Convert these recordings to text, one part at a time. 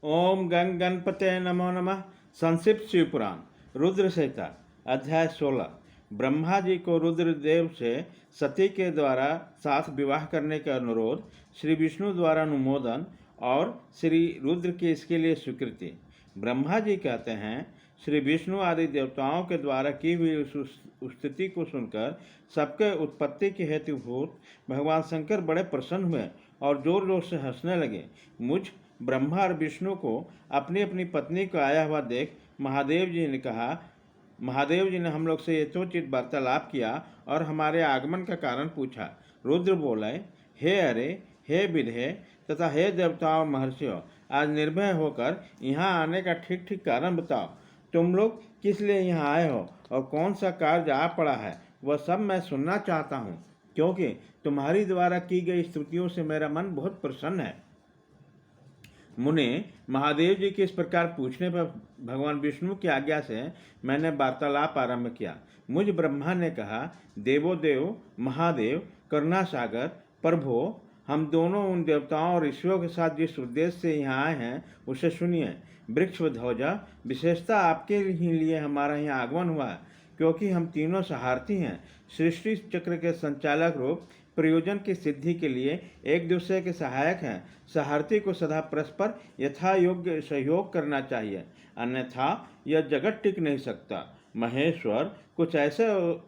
ओम गंग गणपते नमो नमः। संक्षिप्त शिव पुराण रुद्र संहिता अध्याय 16। ब्रह्मा जी को रुद्रदेव से सती के द्वारा साथ विवाह करने का अनुरोध, श्री विष्णु द्वारा अनुमोदन और श्री रुद्र की इसके लिए स्वीकृति। ब्रह्मा जी कहते हैं, श्री विष्णु आदि देवताओं के द्वारा की हुई उस स्तुति को सुनकर सबके उत्पत्ति के हेतुभूत भगवान शंकर बड़े प्रसन्न हुए और जोर जोर से हंसने लगे। मुझ ब्रह्मा और विष्णु को अपनी अपनी पत्नी को आया हुआ देख महादेव जी ने हम लोग से यथोचित वार्तालाप किया और हमारे आगमन का कारण पूछा। रुद्र बोले, हे अरे, हे विधे तथा हे देवताओं महर्षियों, आज निर्भय होकर यहाँ आने का ठीक ठीक कारण बताओ। तुम लोग किस लिए यहाँ आए हो और कौन सा कार्य आ पड़ा है, वह सब मैं सुनना चाहता हूँ, क्योंकि तुम्हारी द्वारा की गई स्तुतियों से मेरा मन बहुत प्रसन्न है। मुने महादेव जी के इस प्रकार पूछने पर भगवान विष्णु की आज्ञा से मैंने वार्तालाप आरंभ किया। मुझ ब्रह्मा ने कहा, देवोदेव महादेव करुणा सागर प्रभो, हम दोनों उन देवताओं और ऋषियों के साथ जिस उद्देश्य से यहाँ आए हैं उसे सुनिए। वृक्ष ध्वजा, विशेषता आपके ही लिए हमारा यहाँ आगमन हुआ है, क्योंकि हम तीनों सहारथी हैं। सृष्टि चक्र के संचालक रूप प्रयोजन की सिद्धि के लिए एक दूसरे के सहायक हैं। सहारथी को सदा परस्पर यथा योग्य सहयोग करना चाहिए, अन्यथा यह जगत टिक नहीं सकता। महेश्वर, कुछ ऐसे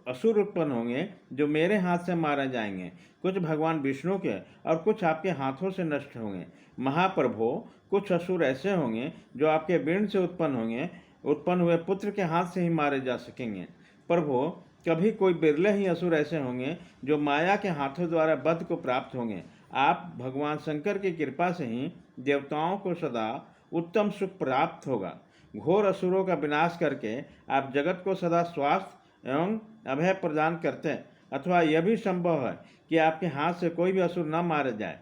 असुर उत्पन्न होंगे जो मेरे हाथ से मारे जाएंगे, कुछ भगवान विष्णु के और कुछ आपके हाथों से नष्ट होंगे। महाप्रभो, कुछ असुर ऐसे होंगे जो आपके बीण से उत्पन्न हुए पुत्र के हाथ से ही मारे जा सकेंगे। प्रभो, कभी कोई बिरले ही असुर ऐसे होंगे जो माया के हाथों द्वारा वध को प्राप्त होंगे। आप भगवान शंकर की कृपा से ही देवताओं को सदा उत्तम सुख प्राप्त होगा। घोर असुरों का विनाश करके आप जगत को सदा स्वास्थ्य एवं अभय प्रदान करते हैं, अथवा यह भी संभव है कि आपके हाथ से कोई भी असुर न मारा जाए,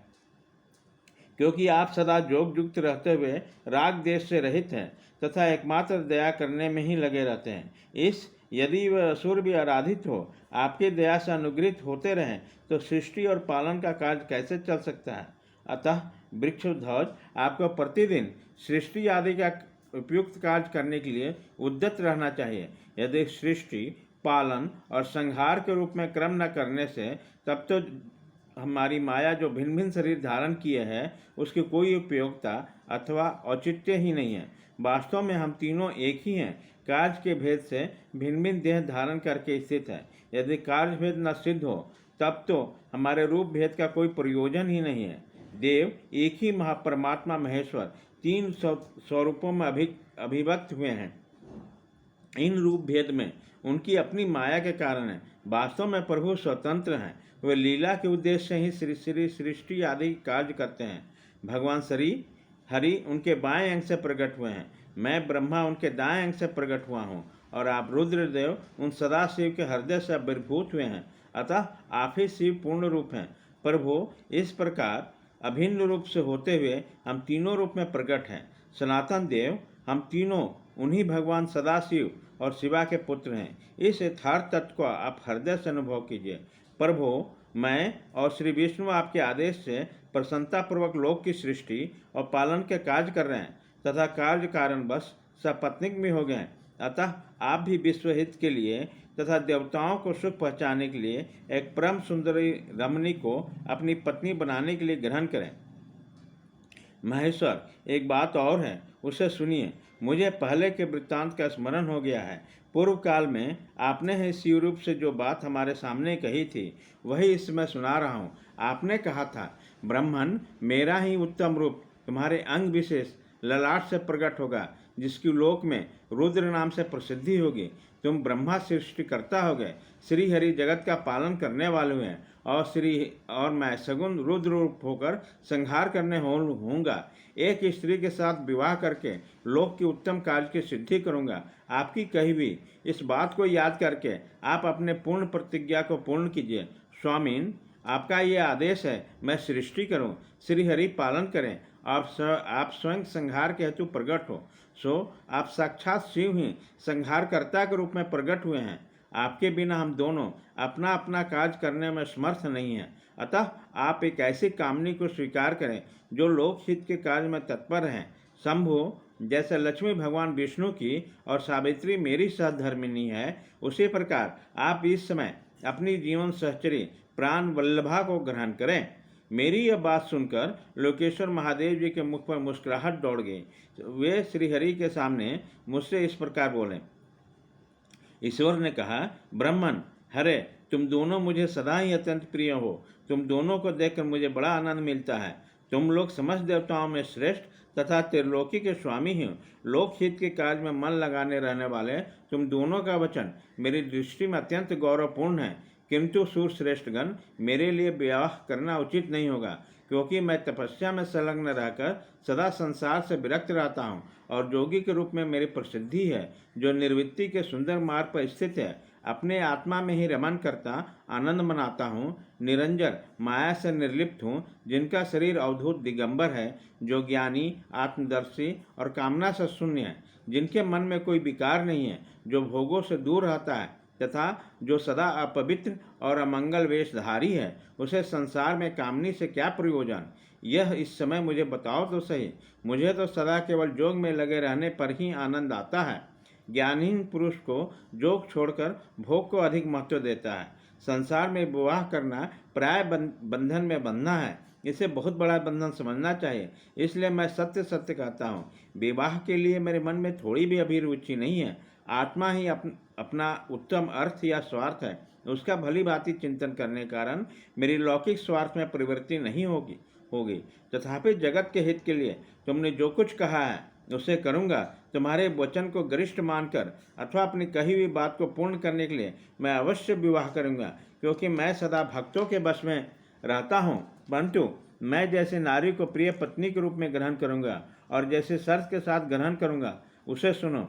क्योंकि आप सदा जोग युक्त रहते हुए राग देश से रहित हैं तथा एकमात्र दया करने में ही लगे रहते हैं। यदि वह असुर भी आराधित हो, आपकी दया से अनुग्रहित होते रहें, तो सृष्टि और पालन का कार्य कैसे चल सकता है। अतः वृक्षध्वज, आपको प्रतिदिन सृष्टि आदि का उपयुक्त कार्य करने के लिए उद्यत रहना चाहिए। यदि सृष्टि, पालन और संहार के रूप में क्रम न करने से, तब तो हमारी माया जो भिन्न भिन्न शरीर धारण किए है उसकी कोई उपयोगिता अथवा औचित्य ही नहीं है। वास्तव में हम तीनों एक ही हैं, कार्य के भेद से भिन्न भिन्न देह धारण करके स्थित है। यदि कार्य भेद न सिद्ध हो, तब तो हमारे रूप भेद का कोई प्रयोजन ही नहीं है। देव एक ही महापरमात्मा महेश्वर तीन स्वरूपों में अभिव्यक्त हुए हैं। इन रूप भेद में उनकी अपनी माया के कारण है। वास्तव में प्रभु स्वतंत्र हैं, वे लीला के उद्देश्य से ही श्री सृष्टि आदि कार्य करते हैं। भगवान श्री हरि उनके बाएं अंग से प्रकट हुए हैं, मैं ब्रह्मा उनके दाएं अंग से प्रकट हुआ हूँ, और आप रुद्रदेव उन सदाशिव के हृदय से आविर्भूत हुए हैं। अतः आप ही शिव पूर्ण रूप हैं। प्रभु, इस प्रकार अभिन्न रूप से होते हुए हम तीनों रूप में प्रकट हैं। सनातन देव, हम तीनों उन्हीं भगवान सदाशिव और शिवा के पुत्र हैं। इस यथार्थ तत्व को आप हृदय से अनुभव कीजिए। प्रभु, मैं और श्री विष्णु आपके आदेश से प्रसन्नतापूर्वक लोक की सृष्टि और पालन के कार्य कर रहे हैं तथा कार्य कारणवश सपत्नीक भी हो गए हैं। अतः आप भी विश्वहित के लिए तथा देवताओं को सुख पहुँचाने के लिए एक परम सुंदरी रमणी को अपनी पत्नी बनाने के लिए ग्रहण करें। महेश्वर, एक बात और है, उसे सुनिए। मुझे पहले के वृत्तांत का स्मरण हो गया है। पूर्व काल में आपने ही शिव रूप से जो बात हमारे सामने कही थी, वही इस समय सुना रहा हूँ। आपने कहा था, ब्रह्मन, मेरा ही उत्तम रूप तुम्हारे अंग विशेष ललाट से प्रकट होगा, जिसकी लोक में रुद्र नाम से प्रसिद्धि होगी। तुम ब्रह्मा सृष्टिकर्ता हो गए, श्री हरि जगत का पालन करने वाले हैं, और मैं सगुण रुद्र रूप होकर संहार करने होऊंगा। एक स्त्री के साथ विवाह करके लोक की उत्तम कार्य की सिद्धि करूंगा। आपकी कही हुई इस बात को याद करके आप अपने पूर्ण प्रतिज्ञा को पूर्ण कीजिए। स्वामीन, आपका ये आदेश है, मैं सृष्टि करूं, श्री हरि पालन करें, और आप स्वयं संहार के हेतु प्रकट हो। सो आप साक्षात शिव ही संहारकर्ता के रूप में प्रकट हुए हैं। आपके बिना हम दोनों अपना अपना कार्य करने में समर्थ नहीं हैं। अतः आप एक ऐसी कामनी को स्वीकार करें जो लोकहित के कार्य में तत्पर हैं। शंभु, जैसे लक्ष्मी भगवान विष्णु की और सावित्री मेरी सहधर्मिणी है, उसी प्रकार आप इस समय अपनी जीवन सहचरी प्राण वल्लभा को ग्रहण करें। मेरी यह बात सुनकर लोकेश्वर महादेव जी के मुख पर मुस्कुराहट दौड़ गई। वे श्रीहरि के सामने मुझसे इस प्रकार बोले। ईश्वर ने कहा, ब्राह्मण, हरे, तुम दोनों मुझे सदा ही अत्यंत प्रिय हो। तुम दोनों को देखकर मुझे बड़ा आनंद मिलता है। तुम लोग समस्त देवताओं में श्रेष्ठ तथा त्रिलोकी के स्वामी हो। लोकहित के कार्य में मन लगाने रहने वाले तुम दोनों का वचन मेरी दृष्टि में अत्यंत गौरवपूर्ण है, किंतु सूरश्रेष्ठगण, मेरे लिए विवाह करना उचित नहीं होगा, क्योंकि मैं तपस्या में संलग्न रहकर सदा संसार से विरक्त रहता हूँ और योगी के रूप में मेरी प्रसिद्धि है, जो निर्वृत्ति के सुंदर मार्ग पर स्थित है। अपने आत्मा में ही रमन करता आनंद मनाता हूँ, निरंजन माया से निर्लिप्त हूँ, जिनका शरीर अवधूत दिगंबर है, जो ज्ञानी, आत्मदर्शी और कामना से शून्य है, जिनके मन में कोई विकार नहीं है, जो भोगों से दूर रहता है तथा जो सदा अपवित्र और अमंगल वेशधारी है, उसे संसार में कामनी से क्या प्रयोजन? यह इस समय मुझे बताओ तो सही। मुझे तो सदा केवल जोग में लगे रहने पर ही आनंद आता है। ज्ञानहीन पुरुष को जोग छोड़कर भोग को अधिक महत्व देता है। संसार में विवाह करना प्राय बंधन में बंधना है। इसे बहुत बड़ा बंधन समझना चाहिए। इसलिए मैं सत्य सत्य कहता हूँ, विवाह के लिए मेरे मन में थोड़ी भी अभिरुचि नहीं है। आत्मा ही अपना उत्तम अर्थ या स्वार्थ है। उसका भली भांति चिंतन करने के कारण मेरी लौकिक स्वार्थ में प्रवृत्ति नहीं होगी। तथापि जगत के हित के लिए तुमने जो कुछ कहा है उसे करूँगा। तुम्हारे वचन को गरिष्ठ मानकर अथवा अपनी कही हुई बात को पूर्ण करने के लिए मैं अवश्य विवाह करूँगा, क्योंकि मैं सदा भक्तों के बस में रहता हूँ। परंतु मैं जैसे नारी को प्रिय पत्नी के रूप में ग्रहण करूँगा और जैसे शर्त के साथ ग्रहण करूँगा, उसे सुनो।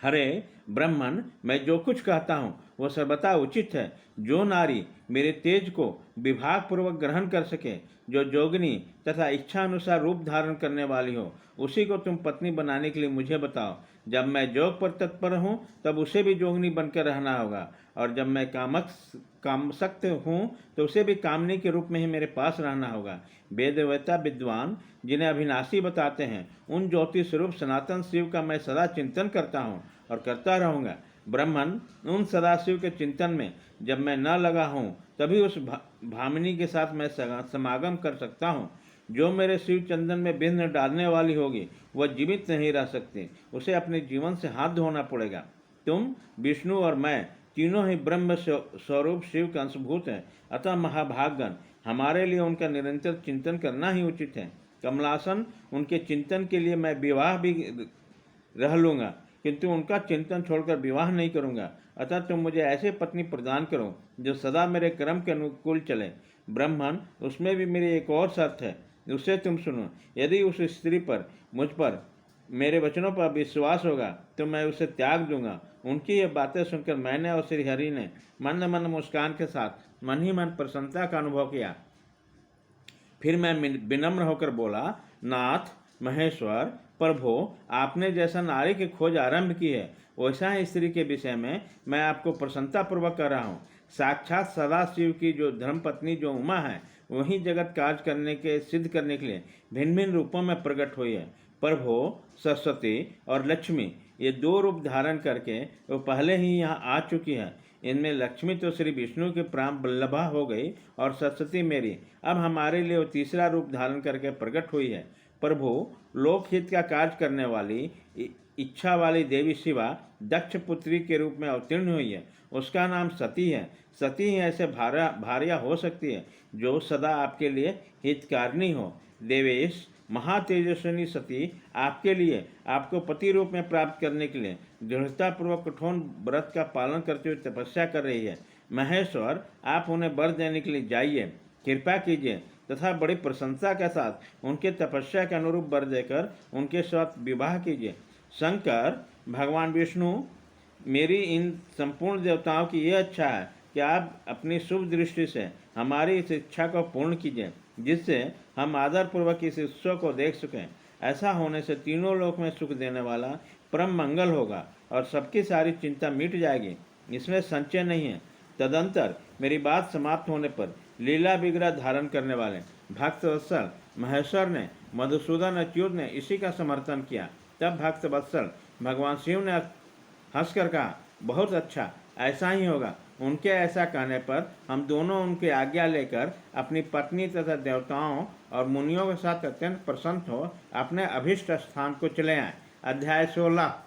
हरे ब्राह्मण, मैं जो कुछ कहता हूँ वह सर्वथा उचित है। जो नारी मेरे तेज को विभागपूर्वक ग्रहण कर सके, जो जोगिनी तथा इच्छा अनुसार रूप धारण करने वाली हो, उसी को तुम पत्नी बनाने के लिए मुझे बताओ। जब मैं जोग पर तत्पर हूँ तब उसे भी जोगनी बनकर रहना होगा, और जब मैं कामसक्त हूँ तो उसे भी कामनी के रूप में ही मेरे पास रहना होगा। वेदवेत्ता विद्वान जिन्हें अविनाशी बताते हैं, उन ज्योति स्वरूप सनातन शिव का मैं सदा चिंतन करता हूँ और करता रहूँगा। ब्राह्मण, उन सदाशिव के चिंतन में जब मैं न लगा हूँ तभी उस भामिनी के साथ मैं समागम कर सकता हूँ। जो मेरे शिव चंदन में विघ्न डालने वाली होगी वह जीवित नहीं रह सकती। उसे अपने जीवन से हाथ धोना पड़ेगा। तुम, विष्णु और मैं तीनों ही ब्रह्म स्वरूप शिव के अंशभूत हैं। अतः महाभागगण, हमारे लिए उनका निरंतर चिंतन करना ही उचित है। कमलासन, उनके चिंतन के लिए मैं विवाह भी रह लूँगा, किंतु उनका चिंतन छोड़कर विवाह नहीं करूँगा। अतः तुम मुझे ऐसे पत्नी प्रदान करो जो सदा मेरे कर्म के अनुकूल चले। ब्राह्मण, उसमें भी मेरी एक और शर्त है, उसे तुम सुनो। यदि उस स्त्री पर, मुझ पर, मेरे वचनों पर विश्वास होगा तो मैं उसे त्याग दूंगा। उनकी ये बातें सुनकर मैंने और श्रीहरि ने मंद मंद मुस्कान के साथ मन ही मन प्रसन्नता का अनुभव किया। फिर मैं विनम्र होकर बोला, नाथ, महेश्वर, प्रभो, आपने जैसा नारी की खोज आरंभ की है, वैसा ही स्त्री के विषय में मैं आपको प्रसन्नतापूर्वक कर रहा हूँ। साक्षात सदाशिव की जो धर्मपत्नी जो उमा है, वही जगत कार्य करने के सिद्ध करने के लिए भिन्न भिन्न रूपों में प्रकट हुई है। प्रभो, सरस्वती और लक्ष्मी, ये दो रूप धारण करके वो पहले ही यहाँ आ चुकी है। इनमें लक्ष्मी तो श्री विष्णु के प्राण वल्लभा हो गई और सरस्वती मेरी अब हमारे लिए वो तीसरा रूप धारण करके प्रकट हुई है। प्रभु, लोकहित का कार्य करने वाली इच्छा वाली देवी शिवा दक्ष पुत्री के रूप में अवतीर्ण हुई है। उसका नाम सती है। सती ही ऐसे भार्या हो सकती है जो सदा आपके लिए हितकारिणी हो। देवेश, महातेजस्विनी सती आपके लिए, आपको पति रूप में प्राप्त करने के लिए दृढ़तापूर्वक कठोर व्रत का पालन करते हुए तपस्या कर रही है। महेश्वर, आप उन्हें वर देने के लिए जाइए, कृपा कीजिए तथा बड़ी प्रशंसा के साथ उनके तपस्या के अनुरूप वर देकर उनके साथ विवाह कीजिए। शंकर, भगवान विष्णु, मेरी इन संपूर्ण देवताओं की यह इच्छा है कि आप अपनी शुभ दृष्टि से हमारी इस इच्छा को पूर्ण कीजिए, जिससे हम आदरपूर्वक इस उत्सव को देख सकें। ऐसा होने से तीनों लोक में सुख देने वाला परम मंगल होगा और सबकी सारी चिंता मिट जाएगी, इसमें संचय नहीं है। तदंतर मेरी बात समाप्त होने पर लीला विग्रह धारण करने वाले भक्त वत्सल महेश्वर ने मधुसूदन अच्युत ने इसी का समर्थन किया। तब भक्त वत्सल भगवान शिव ने हंसकर कहा, बहुत अच्छा, ऐसा ही होगा। उनके ऐसा कहने पर हम दोनों उनकी आज्ञा लेकर अपनी पत्नी तथा देवताओं और मुनियों के साथ अत्यंत प्रसन्न हो अपने अभीष्ट स्थान को चले आए। अध्याय 16।